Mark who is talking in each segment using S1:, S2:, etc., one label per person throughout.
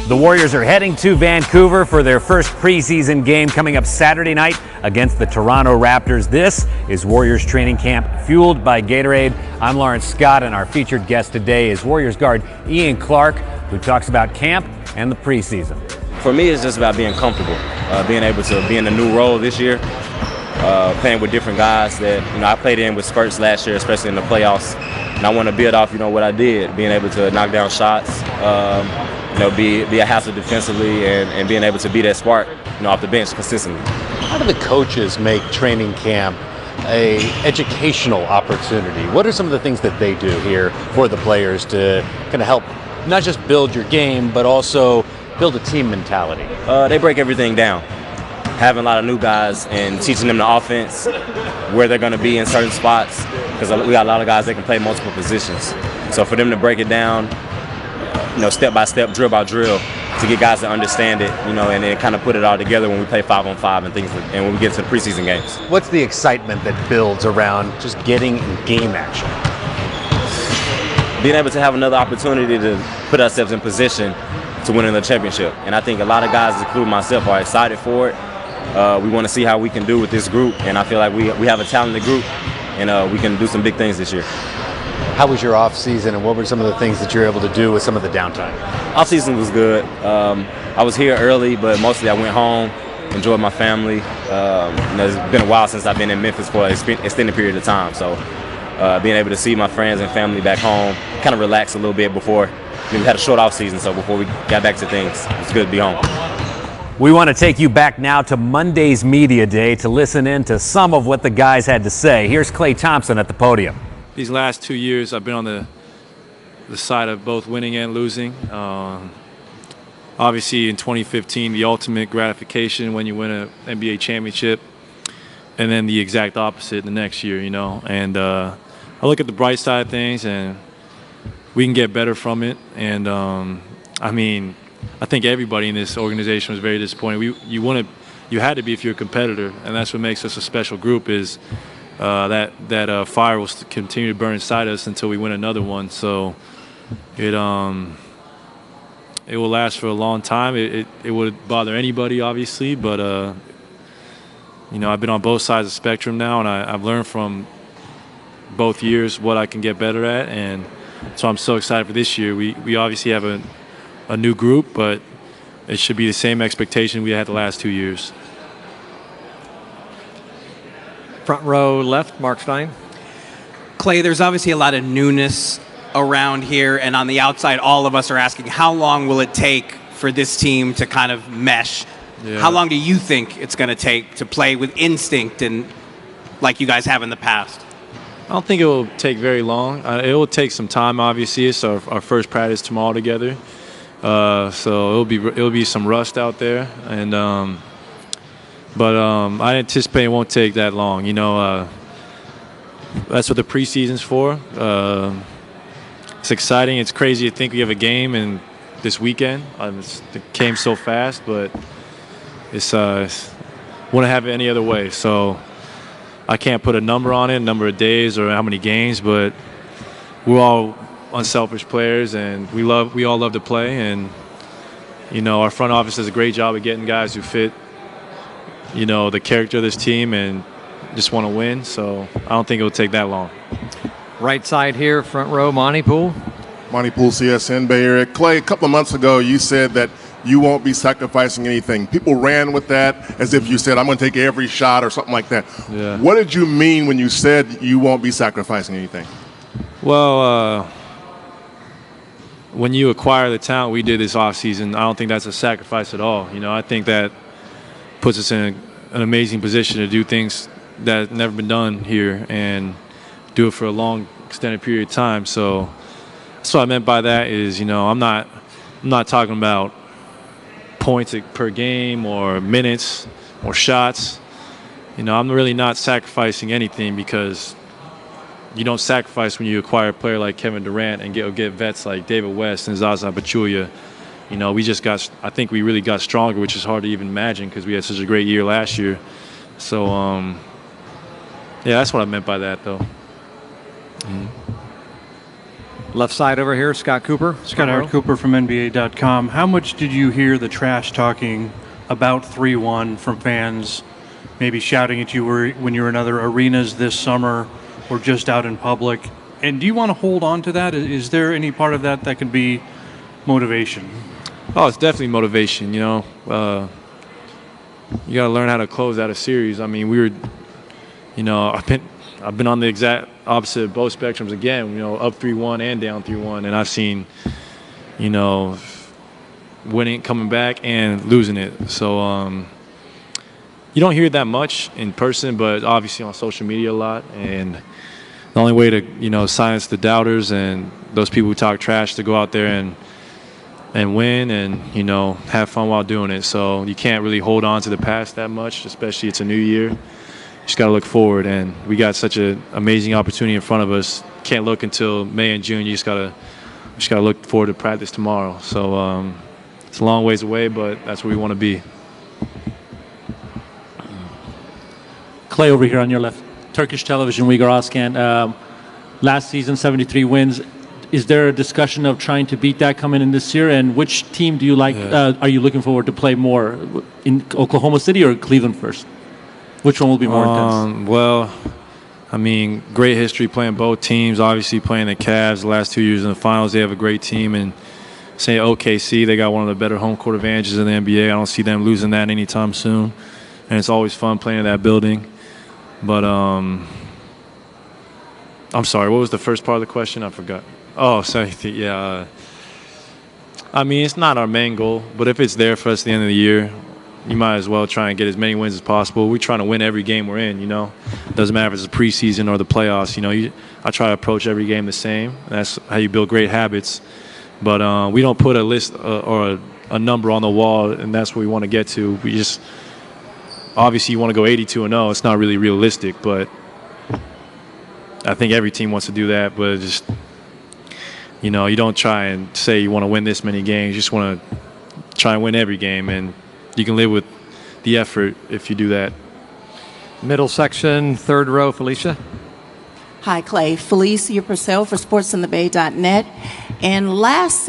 S1: The Warriors are heading to Vancouver for their first preseason game coming up Saturday night against the Toronto Raptors. This is Warriors training camp fueled by Gatorade. I'm Lawrence Scott, and our featured guest today is Warriors guard Ian Clark, who talks about camp and the preseason.
S2: For me, it's just about being comfortable, being able to be in a new role this year, playing with different guys that I played in with Spurs last year, especially in the playoffs. And I want to build off what I did, being able to knock down shots, be a hassle defensively, and being able to be that spark off the bench consistently.
S3: How do the coaches make training camp a educational opportunity? What are some of the things that they do here for the players to kind of help not just build your game, but also build a team mentality?
S2: They break everything down. Having a lot of new guys and teaching them the offense, where they're going to be in certain spots, because we got a lot of guys that can play multiple positions. So for them to break it down, step by step, drill by drill, to get guys to understand it, and then kind of put it all together when we play 5-on-5 and things, and when we get to the preseason games.
S3: What's the excitement that builds around just getting in game action?
S2: Being able to have another opportunity to put ourselves in position to win the championship. And I think a lot of guys, including myself, are excited for it. We want to see how we can do with this group, and I feel like we have a talented group, and we can do some big things this year.
S3: How was your off season, and what were some of the things that you were able to do with some of the downtime?
S2: Off season was good. I was here early, but mostly I went home, enjoyed my family. It's been a while since I've been in Memphis for an extended period of time, so being able to see my friends and family back home, kind of relax a little bit before. We had a short off season, so before we got back to things, it's good to be home.
S1: We want to take you back now to Monday's Media Day to listen in to some of what the guys had to say. Here's Klay Thompson at the podium.
S4: These last 2 years, I've been on the side of both winning and losing. Obviously, in 2015, the ultimate gratification when you win an NBA championship, and then the exact opposite the next year, And I look at the bright side of things, and we can get better from it. And, I think everybody in this organization was very disappointed. You had to be if you're a competitor, and that's what makes us a special group. Is that fire will continue to burn inside us until we win another one. So it will last for a long time. It would bother anybody, obviously, but I've been on both sides of the spectrum now, and I've learned from both years what I can get better at, and so I'm so excited for this year. We obviously have a new group, but it should be the same expectation we had the last 2 years.
S5: Front row left, Mark Stein.
S6: Klay, there's obviously a lot of newness around here, and on the outside, all of us are asking, how long will it take for this team to kind of mesh? Yeah. How long do you think it's going to take to play with instinct and like you guys have in the past?
S4: I don't think it will take very long. It will take some time, obviously. It's our first practice tomorrow together. So it'll be some rust out there, and but I anticipate it won't take that long. That's what the preseason's for. It's exciting. It's crazy to think we have a game this weekend. It came so fast, but it's wouldn't have it any other way. So I can't put a number on it, number of days or how many games, but we're all unselfish players, and we all love to play, and our front office does a great job of getting guys who fit the character of this team and just want to win. So I don't think it'll take that long.
S5: Right side here, front row, Monty Poole.
S7: Monty Poole, CSN Bay Area. Klay, a couple of months ago you said that you won't be sacrificing anything. People ran with that as if you said, I'm going to take every shot or something like that.
S4: Yeah.
S7: What did you mean when you said you won't be sacrificing anything?
S4: Well, when you acquire the talent we did this offseason, I don't think that's a sacrifice at all. I think that puts us in an amazing position to do things that have never been done here and do it for a long, extended period of time. So that's what I meant by that is, I'm not talking about points per game or minutes or shots. I'm really not sacrificing anything, because you don't sacrifice when you acquire a player like Kevin Durant and get vets like David West and Zaza Pachulia. I think we really got stronger, which is hard to even imagine because we had such a great year last year. So, yeah, that's what I meant by that, though.
S5: Left side over here, Scott Cooper.
S8: Scott Howard Cooper from NBA.com. How much did you hear the trash talking about 3-1 from fans, maybe shouting at you when you were in other arenas this summer or just out in public? And do you want to hold on to that? Is there any part of that that could be motivation?
S4: Oh, it's definitely motivation. You know, you got to learn how to close out a series. I mean, I've been on the exact opposite of both spectrums again. You know, up 3-1 and down 3-1, and I've seen, you know, winning, coming back, and losing it. So you don't hear that much in person, but obviously on social media a lot. And the only way to, you know, silence the doubters and those people who talk trash to go out there and win and, you know, have fun while doing it. So you can't really hold on to the past that much, especially it's a new year. You just got to look forward, and we got such an amazing opportunity in front of us. Can't look until May and June. You just got to look forward to practice tomorrow. So it's a long ways away, but that's where we want to be.
S9: Clay over here on your left. Turkish television, Uyghur Askan. Last season, 73 wins. Is there a discussion of trying to beat that coming in this year? And which team do you like? Are you looking forward to play more, in Oklahoma City or Cleveland first? Which one will be more intense?
S4: Well, I mean, great history playing both teams. Obviously, playing the Cavs the last 2 years in the finals, they have a great team. And say OKC, they got one of the better home court advantages in the NBA. I don't see them losing that anytime soon. And it's always fun playing in that building. But I'm sorry, what was the first part of the question? I forgot. Oh, sorry. Yeah. I mean, it's not our main goal, but if it's there for us at the end of the year, you might as well try and get as many wins as possible. We're trying to win every game we're in, you know. Doesn't matter if it's the preseason or the playoffs. You know, I try to approach every game the same. That's how you build great habits. But we don't put a list or a number on the wall, and that's what we want to get to. We just obviously you want to go 82-0. It's not really realistic, but I think every team wants to do that. But just, you know, you don't try and say you want to win this many games. You just want to try and win every game, and you can live with the effort if you do that.
S5: Middle section, third row, Felicia.
S10: Hi, Clay. Felicia Purcell for SportsInTheBay.net. And last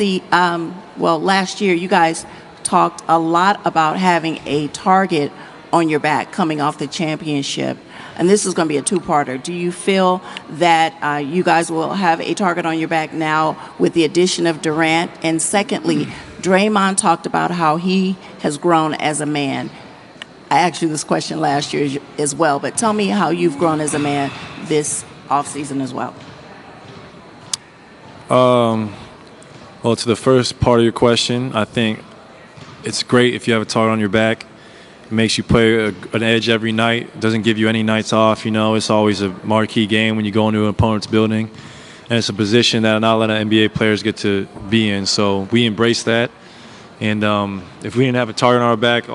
S10: year, you guys talked a lot about having a target on your back coming off the championship. And this is going to be a two-parter. Do you feel that you guys will have a target on your back now with the addition of Durant? And secondly, Draymond talked about how he has grown as a man. I asked you this question last year as well, but tell me how you've grown as a man this offseason as well.
S4: Well, to the first part of your question, I think it's great if you have a target on your back. It makes you play an edge every night. It doesn't give you any nights off. You know, it's always a marquee game when you go into an opponent's building. And it's a position that not a lot of NBA players get to be in. So we embrace that. And if we didn't have a target on our back,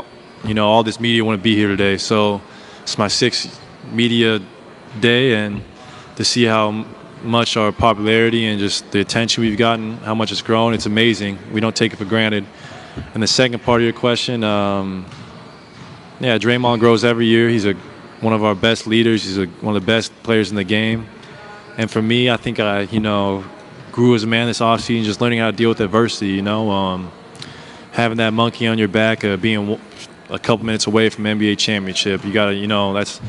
S4: you know, all this media wouldn't be here today. So it's my 6th media day, and to see how much our popularity and just the attention we've gotten, how much it's grown, it's amazing. We don't take it for granted. And the second part of your question, yeah, Draymond grows every year. He's one of our best leaders. He's one of the best players in the game. And for me, I think I, you know, grew as a man this offseason, just learning how to deal with adversity, you know, having that monkey on your back, being a couple minutes away from NBA championship. You got to, you know, that's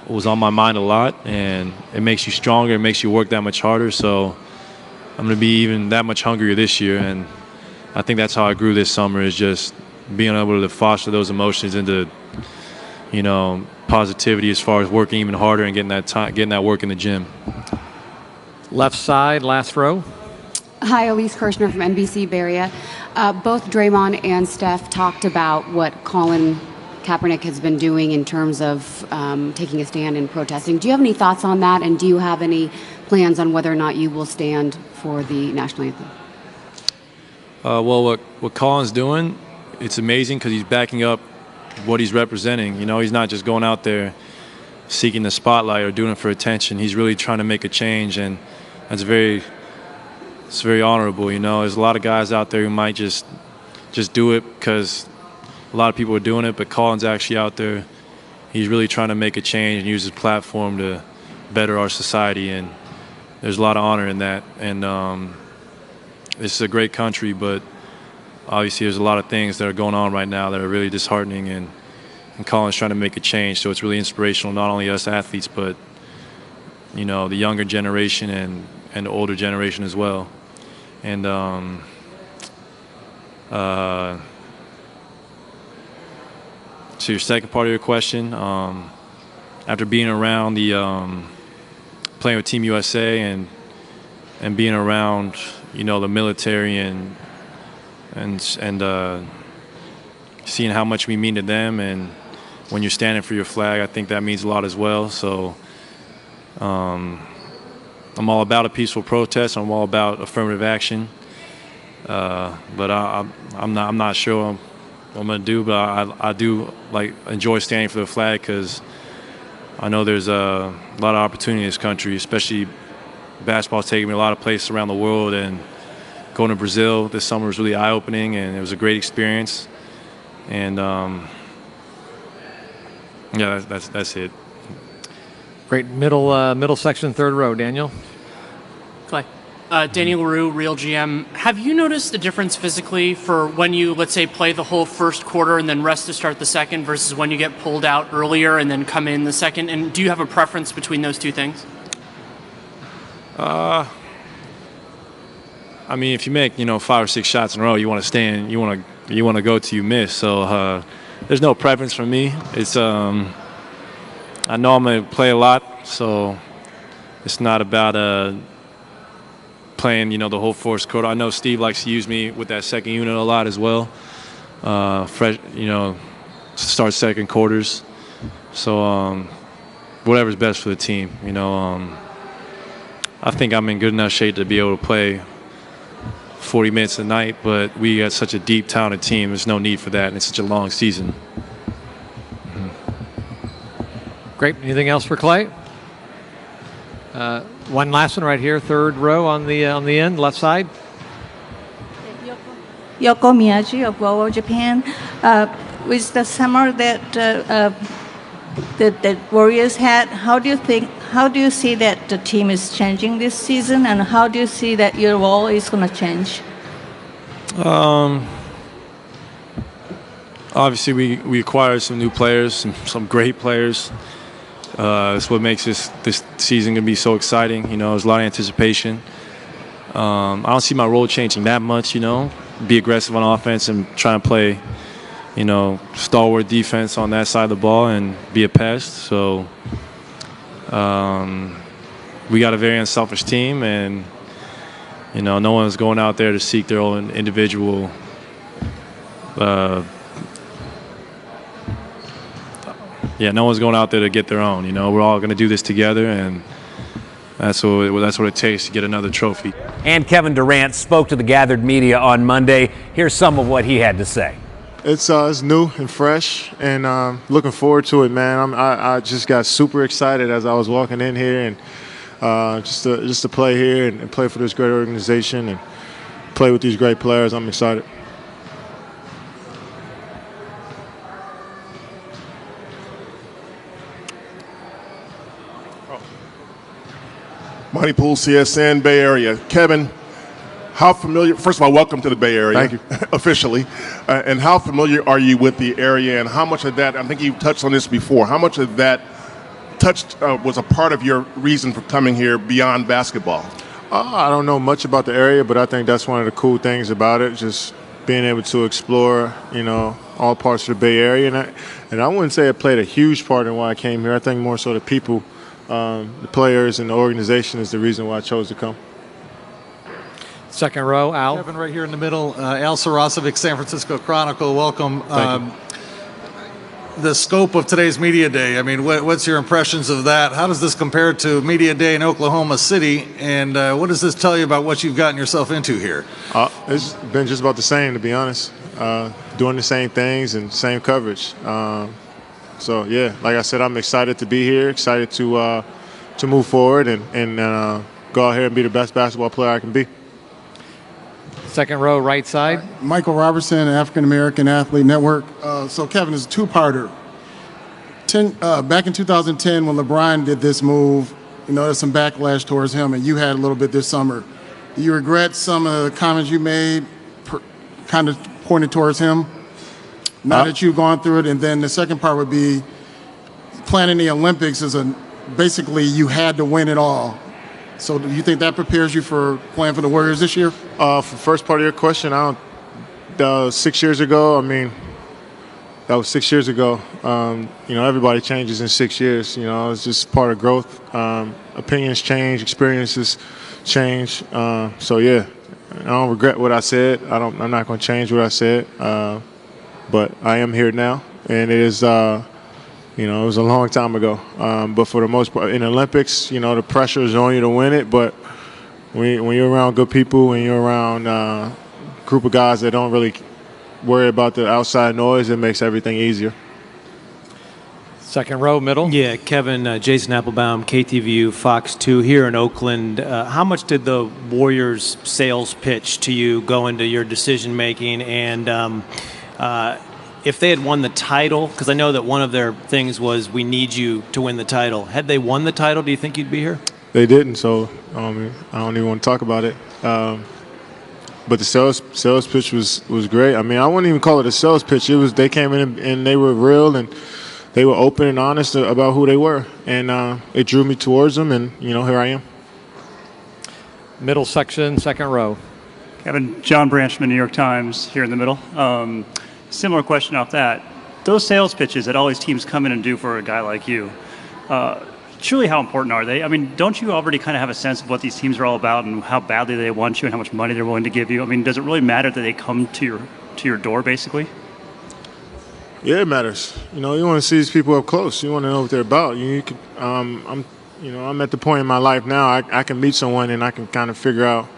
S4: was on my mind a lot, and it makes you stronger. It makes you work that much harder. So I'm going to be even that much hungrier this year. And I think that's how I grew this summer, is just being able to foster those emotions into, you know, positivity as far as working even harder and getting that work in the gym.
S5: Left side, last row.
S11: Hi, Elise Kirshner from NBC Bay Area. Both Draymond and Steph talked about what Colin Kaepernick has been doing in terms of taking a stand and protesting. Do you have any thoughts on that, and do you have any plans on whether or not you will stand for the national anthem?
S4: Well, what Colin's doing, it's amazing because he's backing up what he's representing. You know, he's not just going out there seeking the spotlight or doing it for attention. He's really trying to make a change, and it's very honorable. You know, there's a lot of guys out there who might just do it because a lot of people are doing it, but Colin's actually out there. He's really trying to make a change and use his platform to better our society, and there's a lot of honor in that. And this is a great country, but obviously there's a lot of things that are going on right now that are really disheartening, and Colin's trying to make a change. So it's really inspirational, not only us athletes, but the younger generation and the older generation as well. And to your second part of your question, after being around playing with Team USA and being around the military and seeing how much we mean to them, and when you're standing for your flag, I think that means a lot as well. So I'm all about a peaceful protest. I'm all about affirmative action. But I'm not sure what I'm going to do, but I do enjoy standing for the flag, because I know there's a lot of opportunity in this country, especially basketball's taking me a lot of places around the world, and going to Brazil this summer was really eye-opening, and it was a great experience. And yeah, that's it.
S5: Great. Middle section, third row. Daniel.
S12: Clay. Daniel LaRue, Real GM. Have you noticed a difference physically for when you, let's say, play the whole first quarter and then rest to start the second, versus when you get pulled out earlier and then come in the second? And do you have a preference between those two things?
S4: I mean, if you make 5 or 6 shots in a row, you want to stand. You want to go till you miss. So there's no preference for me. It's I know I'm going to play a lot, so it's not about playing the whole first quarter. I know Steve likes to use me with that second unit a lot as well. Fresh, start second quarters. So whatever's best for the team. I think I'm in good enough shape to be able to play 40 minutes a night, but we got such a deep, talented team. There's no need for that, and it's such a long season.
S5: Great. Anything else for Clay? One last one right here, third row on the end, left side.
S13: Yoko Miyaji of Global Japan. With the summer that the Warriors had, how do you see that the team is changing this season, and how do you see that your role is going to change?
S4: Obviously, we acquired some new players, some great players. That's what makes this season going to be so exciting. There's a lot of anticipation. I don't see my role changing that much. Be aggressive on offense and try and play, stalwart defense on that side of the ball and be a pest. So we got a very unselfish team, and no one's going out there to seek their own individual no one's going out there to get their own. We're all going to do this together, and that's what it takes to get another trophy.
S1: And Kevin Durant spoke to the gathered media on Monday. Here's some of what he had to say.
S14: It's new and fresh, and looking forward to it, man. I just got super excited as I was walking in here, and just to play here and play for this great organization and play with these great players. I'm excited.
S7: Monty Poole, CSN, Bay Area. Kevin, how familiar, first of all, welcome to the Bay Area.
S14: Thank you.
S7: Officially. And how familiar are you with the area, and how much of that, I think you touched on this before, how much of that was a part of your reason for coming here beyond basketball?
S14: I don't know much about the area, but I think that's one of the cool things about it, just being able to explore, all parts of the Bay Area. And I wouldn't say it played a huge part in why I came here. I think more so the people, the players and the organization is the reason why I chose to come.
S5: Second row, Al.
S15: Kevin, right here in the middle. Al Sarasovic, San Francisco Chronicle. Welcome.
S14: Thank you.
S15: The scope of today's Media Day, I mean, what's your impressions of that? How does this compare to Media Day in Oklahoma City? And what does this tell you about what you've gotten yourself into here?
S14: It's been just about the same, to be honest. Doing the same things and same coverage. So, yeah, like I said, I'm excited to be here, excited to move forward and go out here and be the best basketball player I can be.
S5: Second row, right side.
S16: Michael Robertson, African American Athlete Network. So, Kevin, it's a two-parter. Back in 2010, when LeBron did this move, there's some backlash towards him, and you had a little bit this summer. Do you regret some of the comments you made, kind of pointed towards him? Now that you've gone through it, and then the second part would be planning the Olympics is basically you had to win it all. So do you think that prepares you for playing for the Warriors this year?
S14: For the first part of your question, 6 years ago, that was 6 years ago. Everybody changes in 6 years. It's just part of growth. Opinions change, experiences change. So yeah, I don't regret what I said. I'm not going to change what I said. But I am here now, and it is. It was a long time ago. But for the most part, in the Olympics, the pressure is on you to win it. But when you're around good people, when you're around a group of guys that don't really worry about the outside noise, it makes everything easier.
S5: Second row, middle.
S17: Yeah, Kevin, Jason Applebaum, KTVU, Fox 2 here in Oakland. How much did the Warriors sales pitch to you go into your decision making? And if they had won the title, because I know that one of their things was we need you to win the title. Had they won the title, do you think you'd be here?
S14: They didn't, so I don't even want to talk about it. But the sales pitch was great. I wouldn't even call it a sales pitch. It was they came in and they were real and they were open and honest about who they were, and it drew me towards them. And here I am.
S5: Middle section, second row.
S18: Kevin, John Branchman, New York Times, here in the middle. Similar question off that. Those sales pitches that all these teams come in and do for a guy like you, truly how important are they? Don't you already kind of have a sense of what these teams are all about and how badly they want you and how much money they're willing to give you? Does it really matter that they come to your door, basically?
S14: Yeah, it matters. You want to see these people up close. You want to know what they're about. I'm at the point in my life now I can meet someone and I can kind of figure out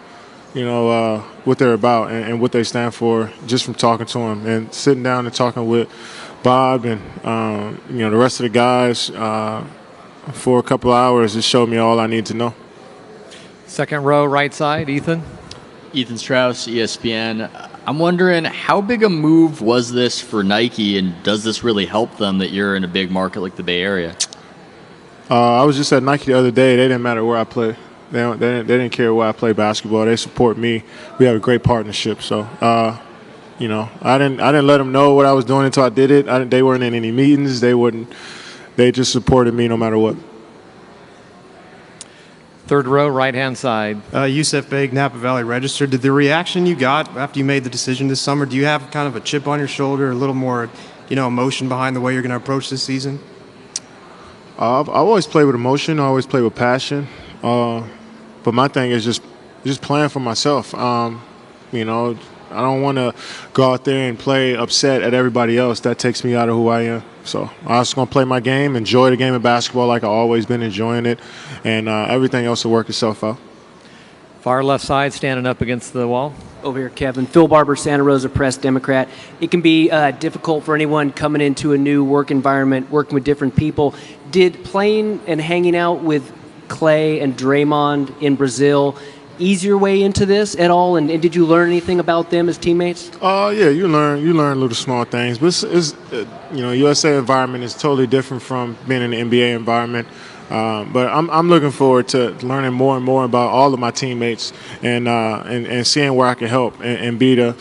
S14: what they're about and what they stand for just from talking to them and sitting down and talking with Bob and the rest of the guys for a couple of hours. It showed me all I need to know.
S5: Second row, right side, Ethan.
S19: Ethan Strauss, ESPN. I'm wondering, how big a move was this for Nike, and does this really help them that you're in a big market like the Bay Area?
S14: I was just at Nike the other day. They didn't matter where I play. They didn't care where I play basketball. They support me. We have a great partnership. So, I didn't let them know what I was doing until I did it. They weren't in any meetings. They just supported me no matter what.
S5: Third row, right-hand side.
S20: Yusef Beg, Napa Valley Register. Did the reaction you got after you made the decision this summer, do you have kind of a chip on your shoulder, a little more, emotion behind the way you're going to approach this season?
S14: I've always played with emotion. I always play with passion. But my thing is just playing for myself. I don't want to go out there and play upset at everybody else. That takes me out of who I am. So I'm just going to play my game, enjoy the game of basketball like I've always been enjoying it, and everything else will work itself out.
S5: Far left side, standing up against the wall.
S21: Over here, Kevin. Phil Barber, Santa Rosa Press, Democrat. It can be difficult for anyone coming into a new work environment, working with different people. Did playing and hanging out with Clay and Draymond in Brazil ease your way into this at all? And did you learn anything about them as teammates?
S14: Yeah, you learn little small things. But it's USA environment is totally different from being in the NBA environment. But I'm looking forward to learning more and more about all of my teammates and seeing where I can help and be the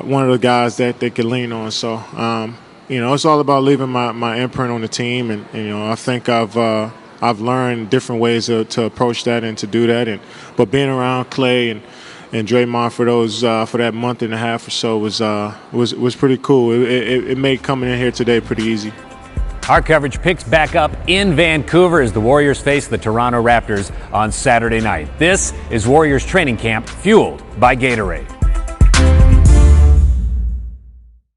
S14: one of the guys that they can lean on. So it's all about leaving my imprint on the team, and I think I've learned different ways to approach that and to do that. But being around Clay and Draymond for that month and a half or so was pretty cool. It made coming in here today pretty easy.
S1: Our coverage picks back up in Vancouver as the Warriors face the Toronto Raptors on Saturday night. This is Warriors training camp fueled by Gatorade.